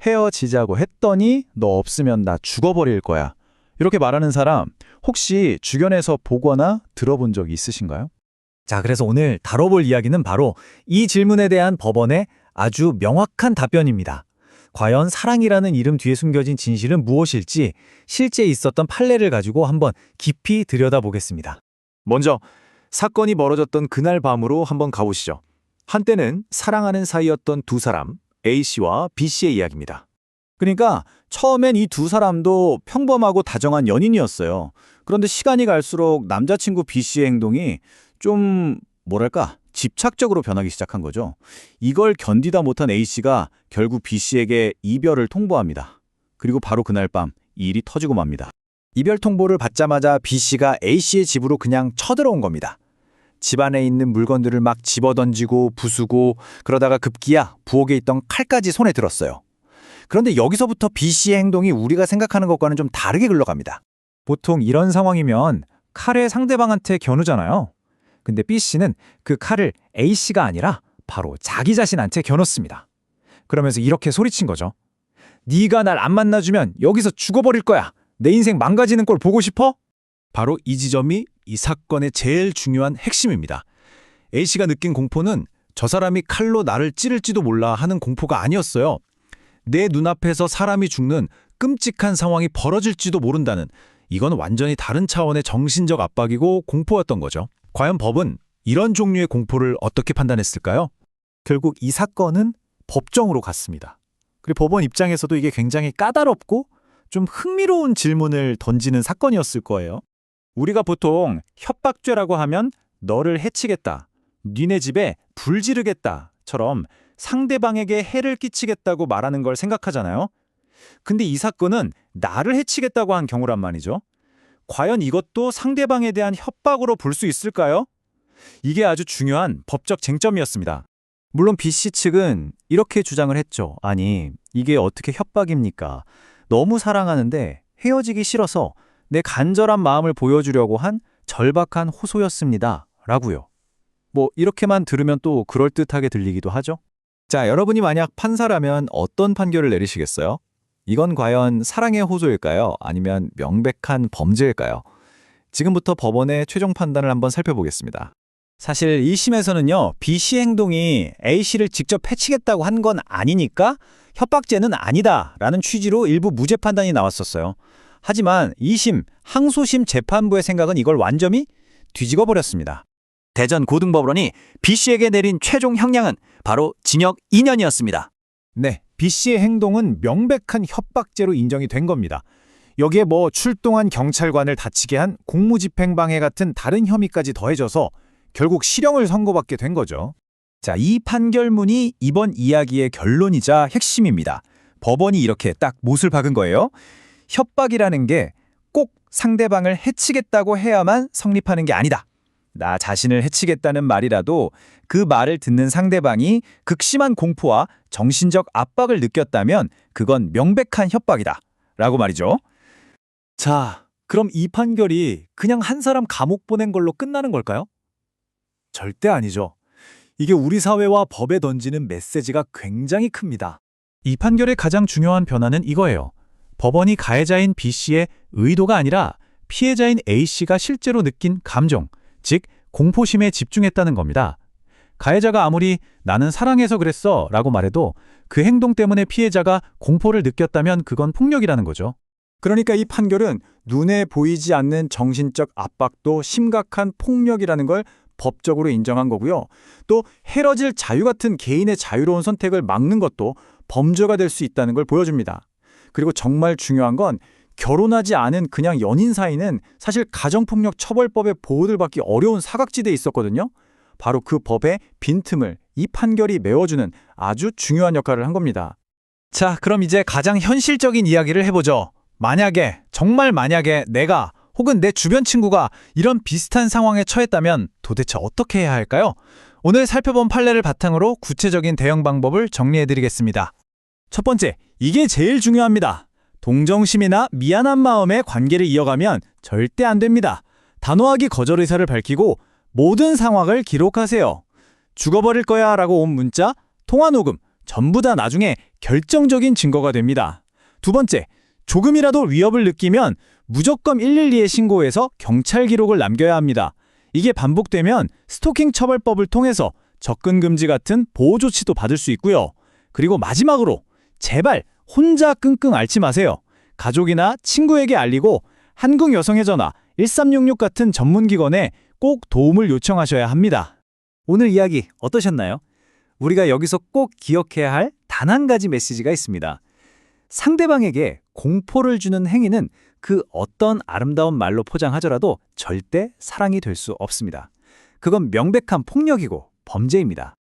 헤어지자고 했더니 너 없으면 나 죽어버릴 거야. 이렇게 말하는 사람 혹시 주변에서 보거나 들어본 적 있으신가요? 자, 그래서 오늘 다뤄볼 이야기는 바로 이 질문에 대한 법원의 아주 명확한 답변입니다. 과연 사랑이라는 이름 뒤에 숨겨진 진실은 무엇일지 실제 있었던 판례를 가지고 한번 깊이 들여다보겠습니다. 먼저 사건이 벌어졌던 그날 밤으로 한번 가보시죠. 한때는 사랑하는 사이였던 두 사람, A씨와 B씨의 이야기입니다. 그러니까 처음엔 이 두 사람도 평범하고 다정한 연인이었어요. 그런데 시간이 갈수록 남자친구 B씨의 행동이 좀 뭐랄까 집착적으로 변하기 시작한 거죠. 이걸 견디다 못한 A씨가 결국 B씨에게 이별을 통보합니다. 그리고 바로 그날 밤 일이 터지고 맙니다. 이별 통보를 받자마자 B씨가 A씨의 집으로 그냥 쳐들어온 겁니다. 집안에 있는 물건들을 막 집어던지고 부수고 그러다가 급기야 부엌에 있던 칼까지 손에 들었어요. 그런데 여기서부터 B씨의 행동이 우리가 생각하는 것과는 좀 다르게 흘러갑니다. 보통 이런 상황이면 칼을 상대방한테 겨누잖아요. 근데 B씨는 그 칼을 A씨가 아니라 바로 자기 자신한테 겨눴습니다. 그러면서 이렇게 소리친 거죠. 네가 날 안 만나주면 여기서 죽어버릴 거야. 내 인생 망가지는 걸 보고 싶어? 바로 이 지점이 이 사건의 제일 중요한 핵심입니다. A씨가 느낀 공포는 저 사람이 칼로 나를 찌를지도 몰라 하는 공포가 아니었어요. 내 눈앞에서 사람이 죽는 끔찍한 상황이 벌어질지도 모른다는 이건 완전히 다른 차원의 정신적 압박이고 공포였던 거죠. 과연 법은 이런 종류의 공포를 어떻게 판단했을까요? 결국 이 사건은 법정으로 갔습니다. 그리고 법원 입장에서도 이게 굉장히 까다롭고 좀 흥미로운 질문을 던지는 사건이었을 거예요. 우리가 보통 협박죄라고 하면 너를 해치겠다, 니네 집에 불 지르겠다처럼 상대방에게 해를 끼치겠다고 말하는 걸 생각하잖아요. 근데 이 사건은 나를 해치겠다고 한 경우란 말이죠. 과연 이것도 상대방에 대한 협박으로 볼 수 있을까요? 이게 아주 중요한 법적 쟁점이었습니다. 물론 B씨 측은 이렇게 주장을 했죠. 아니, 이게 어떻게 협박입니까? 너무 사랑하는데 헤어지기 싫어서 내 간절한 마음을 보여주려고 한 절박한 호소였습니다. 라고요. 뭐 이렇게만 들으면 또 그럴듯하게 들리기도 하죠. 자, 여러분이 만약 판사라면 어떤 판결을 내리시겠어요? 이건 과연 사랑의 호소일까요? 아니면 명백한 범죄일까요? 지금부터 법원의 최종 판단을 한번 살펴보겠습니다. 사실 1심에서는요. B씨 행동이 A씨를 직접 해치겠다고 한 건 아니니까 협박죄는 아니다라는 취지로 일부 무죄 판단이 나왔었어요. 하지만 2심 항소심 재판부의 생각은 이걸 완전히 뒤집어 버렸습니다. 대전 고등법원이 B씨에게 내린 최종 형량은 바로 징역 2년이었습니다. 네, B씨의 행동은 명백한 협박죄로 인정이 된 겁니다. 여기에 뭐 출동한 경찰관을 다치게 한 공무집행방해 같은 다른 혐의까지 더해져서 결국 실형을 선고받게 된 거죠. 자, 이 판결문이 이번 이야기의 결론이자 핵심입니다. 법원이 이렇게 딱 못을 박은 거예요. 협박이라는 게 꼭 상대방을 해치겠다고 해야만 성립하는 게 아니다. 나 자신을 해치겠다는 말이라도 그 말을 듣는 상대방이 극심한 공포와 정신적 압박을 느꼈다면 그건 명백한 협박이다. 라고 말이죠. 자, 그럼 이 판결이 그냥 한 사람 감옥 보낸 걸로 끝나는 걸까요? 절대 아니죠. 이게 우리 사회와 법에 던지는 메시지가 굉장히 큽니다. 이 판결의 가장 중요한 변화는 이거예요. 법원이 가해자인 B씨의 의도가 아니라 피해자인 A씨가 실제로 느낀 감정, 즉 공포심에 집중했다는 겁니다. 가해자가 아무리 나는 사랑해서 그랬어 라고 말해도 그 행동 때문에 피해자가 공포를 느꼈다면 그건 폭력이라는 거죠. 그러니까 이 판결은 눈에 보이지 않는 정신적 압박도 심각한 폭력이라는 걸 법적으로 인정한 거고요. 또 헤어질 자유 같은 개인의 자유로운 선택을 막는 것도 범죄가 될 수 있다는 걸 보여줍니다. 그리고 정말 중요한 건 결혼하지 않은 그냥 연인 사이는 사실 가정폭력 처벌법의 보호를 받기 어려운 사각지대에 있었거든요. 바로 그 법의 빈틈을 이 판결이 메워주는 아주 중요한 역할을 한 겁니다. 자, 그럼 이제 가장 현실적인 이야기를 해보죠. 만약에, 정말 만약에 내가 혹은 내 주변 친구가 이런 비슷한 상황에 처했다면 도대체 어떻게 해야 할까요? 오늘 살펴본 판례를 바탕으로 구체적인 대응 방법을 정리해드리겠습니다. 첫 번째, 이게 제일 중요합니다. 동정심이나 미안한 마음의 관계를 이어가면 절대 안 됩니다. 단호하게 거절 의사를 밝히고 모든 상황을 기록하세요. 죽어버릴 거야 라고 온 문자, 통화 녹음, 전부 다 나중에 결정적인 증거가 됩니다. 두 번째, 조금이라도 위협을 느끼면 무조건 112에 신고해서 경찰 기록을 남겨야 합니다. 이게 반복되면 스토킹 처벌법을 통해서 접근 금지 같은 보호 조치도 받을 수 있고요. 그리고 마지막으로 제발 혼자 끙끙 앓지 마세요. 가족이나 친구에게 알리고 한국여성의 전화 1366 같은 전문기관에 꼭 도움을 요청하셔야 합니다. 오늘 이야기 어떠셨나요? 우리가 여기서 꼭 기억해야 할 단 한 가지 메시지가 있습니다. 상대방에게 공포를 주는 행위는 그 어떤 아름다운 말로 포장하더라도 절대 사랑이 될 수 없습니다. 그건 명백한 폭력이고 범죄입니다.